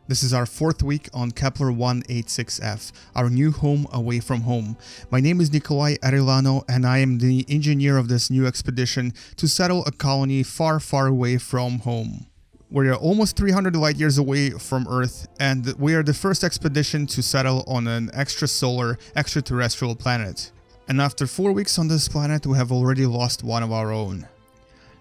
This is our 4th week on Kepler 186f, our new home away from home. My name is Nikolai Arilano and I am the engineer of this new expedition to settle a colony far, far away from home. We are almost 300 light years away from Earth, and we are the first expedition to settle on an extrasolar, extraterrestrial planet. And after 4 weeks on this planet, we have already lost one of our own.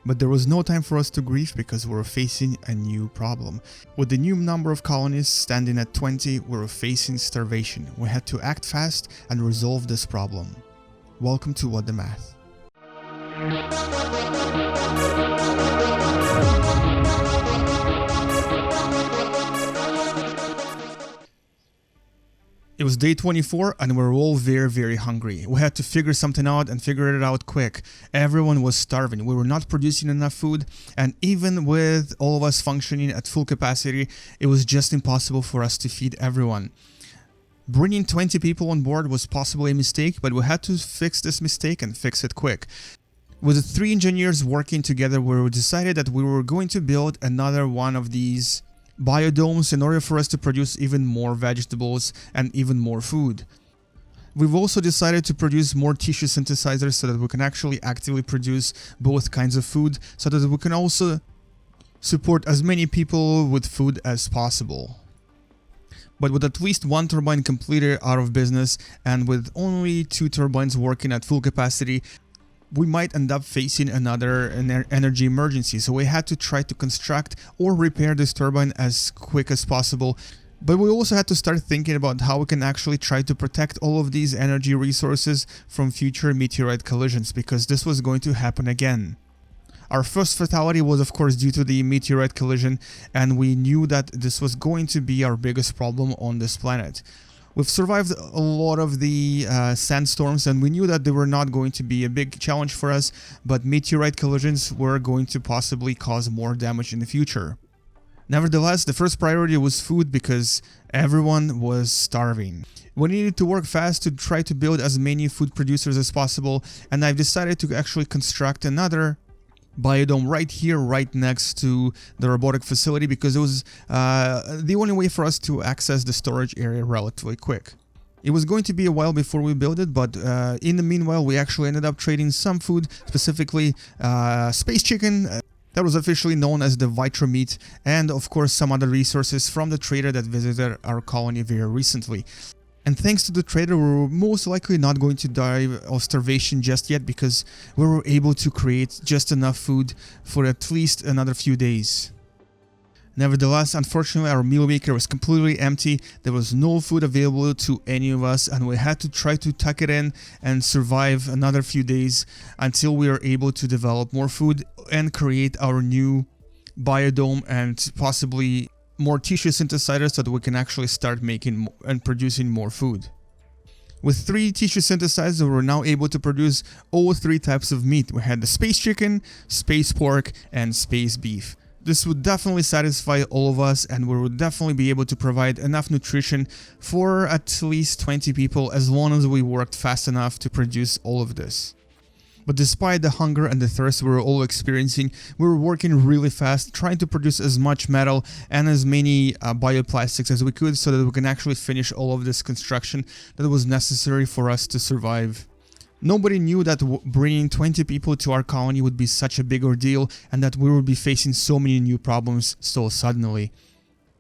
But there was no time for us to grieve because we were facing a new problem. With the new number of colonies standing at 20, we were facing starvation. We had to act fast and resolve this problem. Welcome to What the Math. It was day 24 and we were all very hungry. We had to figure something out and figure it out quick. Everyone was starving. We were not producing enough food, and even with all of us functioning at full capacity, it was just impossible for us to feed everyone. Bringing 20 people on board was possibly a mistake, but we had to fix this mistake and fix it quick. With the 3 engineers working together, we decided that we were going to build another one of these biodomes in order for us to produce even more vegetables and even more food. We've also decided to produce more tissue synthesizers so that we can actually actively produce both kinds of food, so that we can also support as many people with food as possible. But with at least 1 turbine completed out of business and with only 2 turbines working at full capacity, we might end up facing another energy emergency, so we had to try to construct or repair this turbine as quick as possible. But we also had to start thinking about how we can actually try to protect all of these energy resources from future meteorite collisions, because this was going to happen again. Our first fatality was of course due to the meteorite collision, and we knew that this was going to be our biggest problem on this planet. We've survived a lot of the sandstorms, and we knew that they were not going to be a big challenge for us, but meteorite collisions were going to possibly cause more damage in the future. Nevertheless, the first priority was food because everyone was starving. We needed to work fast to try to build as many food producers as possible, and I've decided to actually construct another biodome right here, right next to the robotic facility, because it was the only way for us to access the storage area relatively quick. It was going to be a while before we built it, but in the meanwhile we actually ended up trading some food, specifically space chicken, that was officially known as the Vitra meat, and of course some other resources from the trader that visited our colony very recently. And thanks to the trader, we were most likely not going to die of starvation just yet, because we were able to create just enough food for at least another few days. Nevertheless, unfortunately, our meal maker was completely empty. There was no food available to any of us, and we had to try to tuck it in and survive another few days until we were able to develop more food and create our new biodome and possibly more tissue synthesizers so that we can actually start making and producing more food. With 3 tissue synthesizers, we were now able to produce all 3 types of meat. We had the space chicken, space pork, and space beef. This would definitely satisfy all of us, and we would definitely be able to provide enough nutrition for at least 20 people as long as we worked fast enough to produce all of this. But despite the hunger and the thirst we were all experiencing, we were working really fast, trying to produce as much metal and as many bioplastics as we could so that we can actually finish all of this construction that was necessary for us to survive. Nobody knew that bringing 20 people to our colony would be such a big ordeal, and that we would be facing so many new problems so suddenly.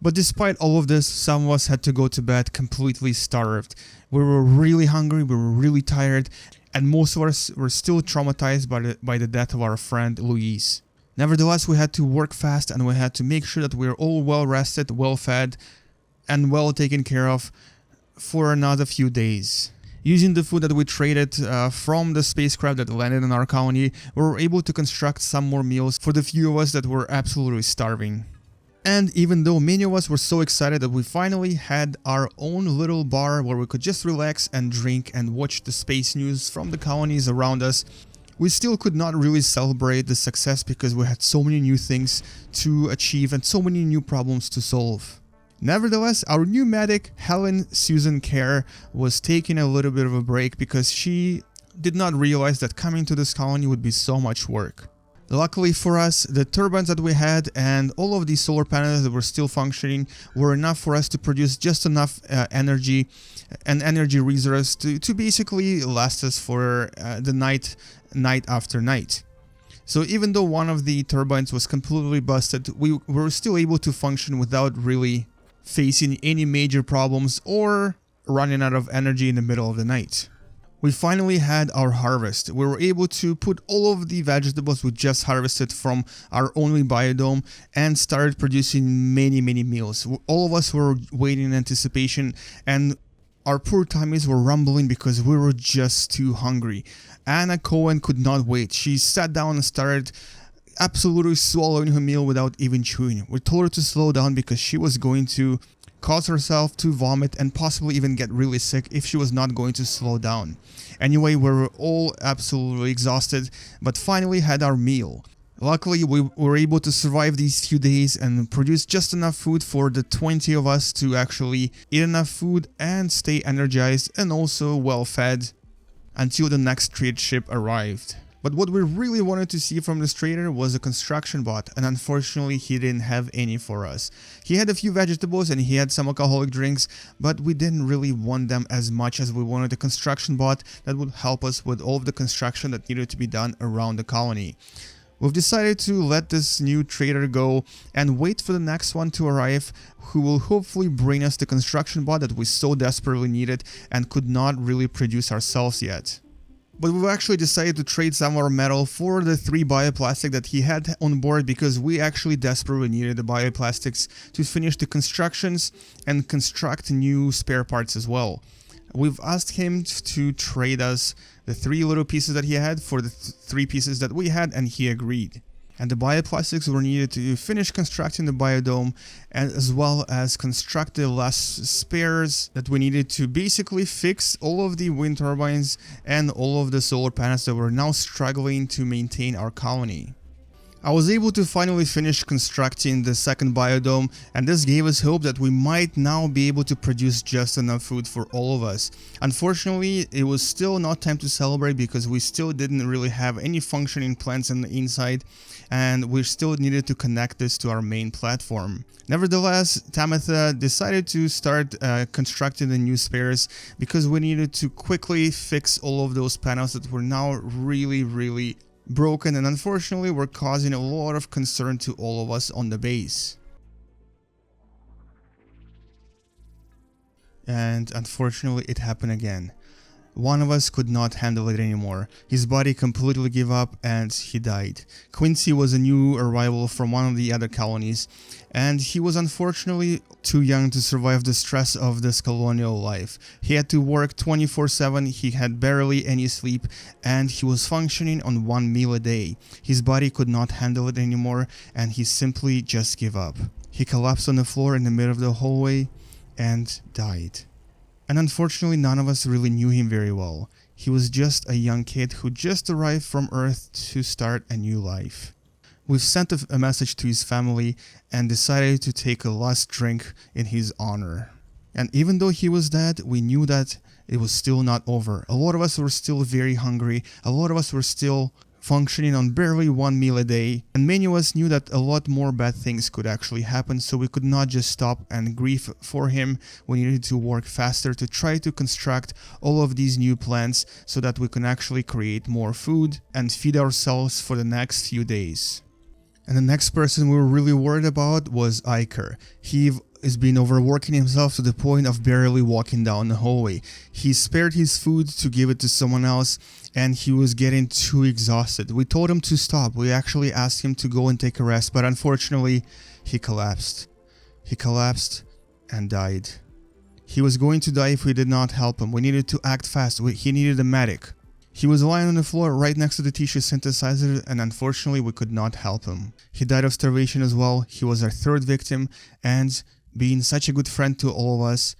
But despite all of this, some of us had to go to bed completely starved. We were really hungry, we were really tired, and most of us were still traumatized by the death of our friend Luis. Nevertheless, we had to work fast, and we had to make sure that we were all well rested, well fed, and well taken care of for another few days. Using the food that we traded from the spacecraft that landed in our colony, we were able to construct some more meals for the few of us that were absolutely starving. And even though many of us were so excited that we finally had our own little bar where we could just relax and drink and watch the space news from the colonies around us, we still could not really celebrate the success because we had so many new things to achieve and so many new problems to solve. Nevertheless, our new medic, Helen Susan Kerr, was taking a little bit of a break because she did not realize that coming to this colony would be so much work. Luckily for us, the turbines that we had and all of these solar panels that were still functioning were enough for us to produce just enough energy and energy reserves to basically last us for the night after night. So even though one of the turbines was completely busted, we were still able to function without really facing any major problems or running out of energy in the middle of the night. We finally had our harvest. We were able to put all of the vegetables we just harvested from our only biodome and started producing many meals. All of us were waiting in anticipation, and our poor tummies were rumbling because we were just too hungry. Anna Cohen could not wait. She sat down and started absolutely swallowing her meal without even chewing. We told her to slow down because she was going to cause herself to vomit and possibly even get really sick if she was not going to slow down. Anyway, we were all absolutely exhausted, but finally had our meal. Luckily, we were able to survive these few days and produce just enough food for the 20 of us to actually eat enough food and stay energized and also well fed until the next trade ship arrived. But what we really wanted to see from this trader was a construction bot, and unfortunately he didn't have any for us. He had a few vegetables and he had some alcoholic drinks, but we didn't really want them as much as we wanted a construction bot that would help us with all of the construction that needed to be done around the colony. We've decided to let this new trader go and wait for the next one to arrive, who will hopefully bring us the construction bot that we so desperately needed and could not really produce ourselves yet. But we've actually decided to trade some of our metal for the 3 bioplastic that he had on board, because we actually desperately needed the bioplastics to finish the constructions and construct new spare parts as well. We've asked him to trade us the 3 little pieces that he had for the 3 pieces that we had, and he agreed. And the bioplastics were needed to finish constructing the biodome, and as well as construct the last spares that we needed to basically fix all of the wind turbines and all of the solar panels that were now struggling to maintain our colony. I was able to finally finish constructing the second biodome, and this gave us hope that we might now be able to produce just enough food for all of us. Unfortunately, it was still not time to celebrate because we still didn't really have any functioning plants on the inside, and we still needed to connect this to our main platform. Nevertheless, Tamitha decided to start constructing the new spares because we needed to quickly fix all of those panels that were now really broken, and unfortunately were causing a lot of concern to all of us on the base. And unfortunately it happened again. One of us could not handle it anymore. His body completely gave up and he died. Quincy was a new arrival from one of the other colonies, and he was unfortunately too young to survive the stress of this colonial life. He had to work 24/7, he had barely any sleep, and he was functioning on 1 meal a day. His body could not handle it anymore, and he simply just gave up. He collapsed on the floor in the middle of the hallway and died. And unfortunately, none of us really knew him very well. He was just a young kid who just arrived from Earth to start a new life. We've sent a message to his family and decided to take a last drink in his honor. And even though he was dead, we knew that it was still not over. A lot of us were still very hungry. A lot of us were still functioning on barely 1 meal a day, and many of us knew that a lot more bad things could actually happen, so we could not just stop and grieve for him. We needed to work faster to try to construct all of these new plants so that we can actually create more food and feed ourselves for the next few days. And the next person we were really worried about was Iker. He is been overworking himself to the point of barely walking down the hallway. He spared his food to give it to someone else, and he was getting too exhausted. We told him to stop. We actually asked him to go and take a rest, but unfortunately he collapsed. He collapsed and died. He was going to die if we did not help him. We needed to act fast. He needed a medic. He was lying on the floor right next to the tissue synthesizer, and unfortunately we could not help him. He died of starvation as well. He was our 3rd victim, and being such a good friend to all of us,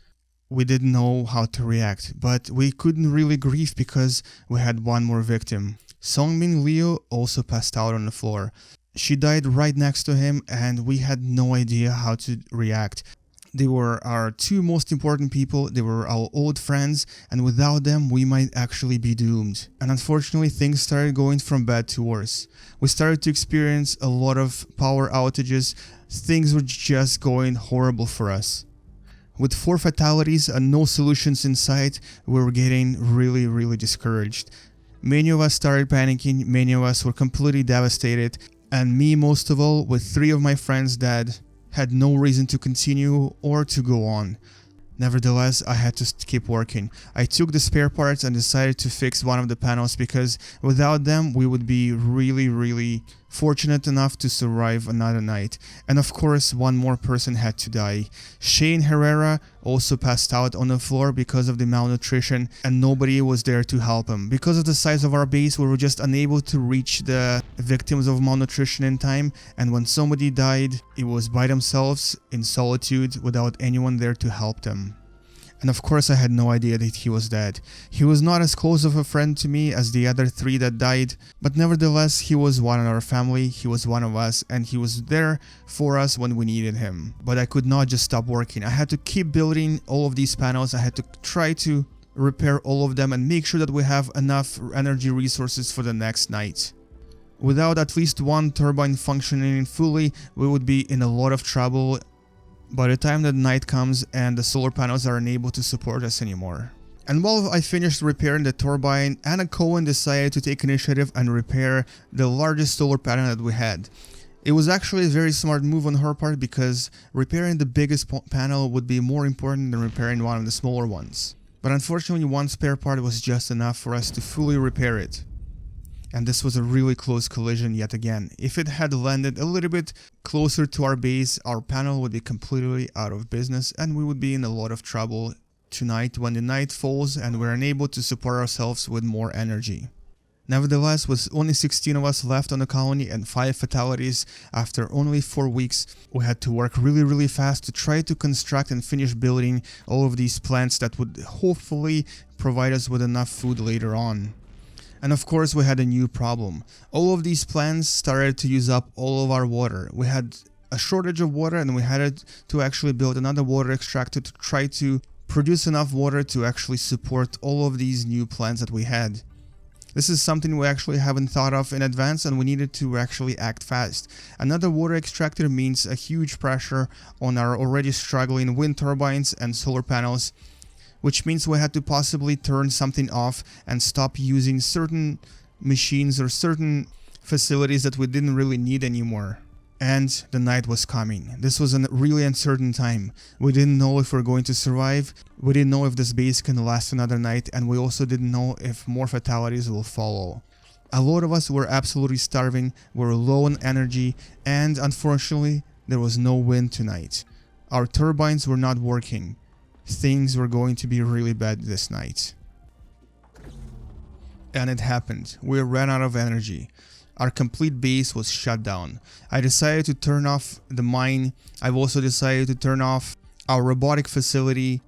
we didn't know how to react, but we couldn't really grieve because we had one more victim. Songmin Leo also passed out on the floor. She died right next to him, and we had no idea how to react. They were our two most important people, they were our old friends, and without them we might actually be doomed. And unfortunately things started going from bad to worse. We started to experience a lot of power outages, things were just going horrible for us. With 4 fatalities and no solutions in sight, we were getting really discouraged. Many of us started panicking, many of us were completely devastated, and me most of all, with 3 of my friends dead, had no reason to continue or to go on. Nevertheless, I had to keep working. I took the spare parts and decided to fix one of the panels because without them we would be really fortunate enough to survive another night. And of course, one more person had to die. Shane Herrera also passed out on the floor because of the malnutrition and nobody was there to help him. Because of the size of our base, we were just unable to reach the victims of malnutrition in time, and when somebody died, it was by themselves in solitude without anyone there to help them. And of course I had no idea that he was dead. He was not as close of a friend to me as the other 3 that died, but nevertheless he was one of our family, he was one of us, and he was there for us when we needed him. But I could not just stop working. I had to keep building all of these panels, I had to try to repair all of them and make sure that we have enough energy resources for the next night. Without at least one turbine functioning fully, we would be in a lot of trouble by the time that night comes and the solar panels are unable to support us anymore. And while I finished repairing the turbine, Anna Cohen decided to take initiative and repair the largest solar panel that we had. It was actually a very smart move on her part because repairing the biggest panel would be more important than repairing one of the smaller ones. But unfortunately, one spare part was just enough for us to fully repair it. And this was a really close collision yet again. If it had landed a little bit closer to our base, our panel would be completely out of business and we would be in a lot of trouble tonight when the night falls and we're unable to support ourselves with more energy. Nevertheless, with only 16 of us left on the colony and 5 fatalities after only 4 weeks, we had to work really fast to try to construct and finish building all of these plants that would hopefully provide us with enough food later on. And of course we had a new problem. All of these plants started to use up all of our water. We had a shortage of water and we had to actually build another water extractor to try to produce enough water to actually support all of these new plants that we had. This is something we actually haven't thought of in advance and we needed to actually act fast. Another water extractor means a huge pressure on our already struggling wind turbines and solar panels, which means we had to possibly turn something off and stop using certain machines or certain facilities that we didn't really need anymore. And the night was coming. This was a really uncertain time. We didn't know if we're going to survive, we didn't know if this base can last another night, and we also didn't know if more fatalities will follow. A lot of us were absolutely starving, we were low on energy, and unfortunately there was no wind tonight. Our turbines were not working. Things were going to be really bad this night. And it happened. We ran out of energy. Our complete base was shut down. I decided to turn off the mine. I've also decided to turn off our robotic facility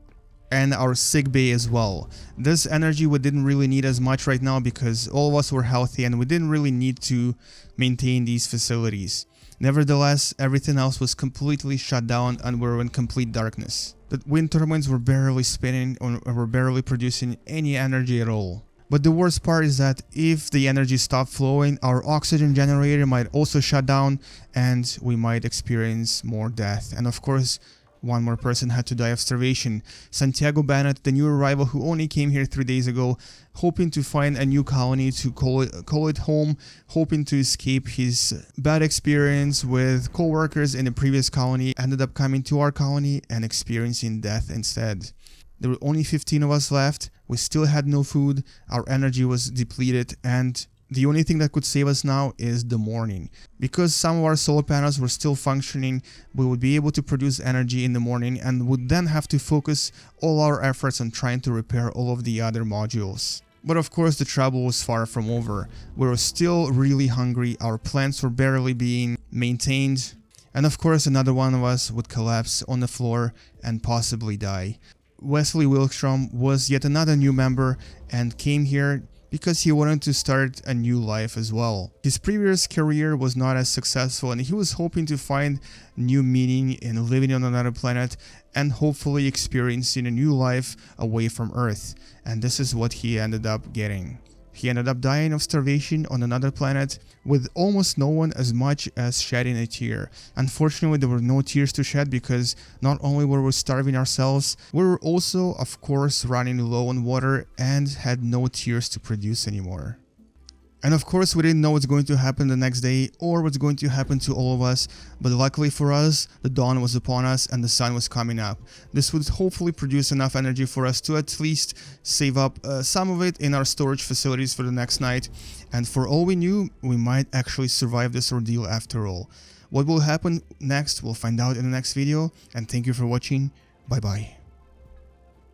and our sick bay as well. This energy we didn't really need as much right now because all of us were healthy and we didn't really need to maintain these facilities. Nevertheless, everything else was completely shut down and we were in complete darkness. The wind turbines were barely spinning or were barely producing any energy at all. But the worst part is that if the energy stopped flowing, our oxygen generator might also shut down and we might experience more death. And of course, one more person had to die of starvation. Santiago Bennett, the new arrival who only came here 3 days ago, hoping to find a new colony to call it home, hoping to escape his bad experience with co-workers in the previous colony, ended up coming to our colony and experiencing death instead. There were only 15 of us left, we still had no food, our energy was depleted, and the only thing that could save us now is the morning. Because some of our solar panels were still functioning, we would be able to produce energy in the morning and would then have to focus all our efforts on trying to repair all of the other modules. But of course the trouble was far from over. We were still really hungry, our plants were barely being maintained, and of course another one of us would collapse on the floor and possibly die. Wesley Wilkstrom was yet another new member and came here because he wanted to start a new life as well. His previous career was not as successful, and he was hoping to find new meaning in living on another planet and hopefully experiencing a new life away from Earth. And this is what he ended up getting. He ended up dying of starvation on another planet with almost no one as much as shedding a tear. Unfortunately, there were no tears to shed because not only were we starving ourselves, we were also, of course, running low on water and had no tears to produce anymore. And of course, we didn't know what's going to happen the next day or what's going to happen to all of us, but luckily for us, the dawn was upon us and the sun was coming up. This would hopefully produce enough energy for us to at least save up some of it in our storage facilities for the next night. And for all we knew, we might actually survive this ordeal after all. What will happen next, we'll find out in the next video, and thank you for watching. Bye bye.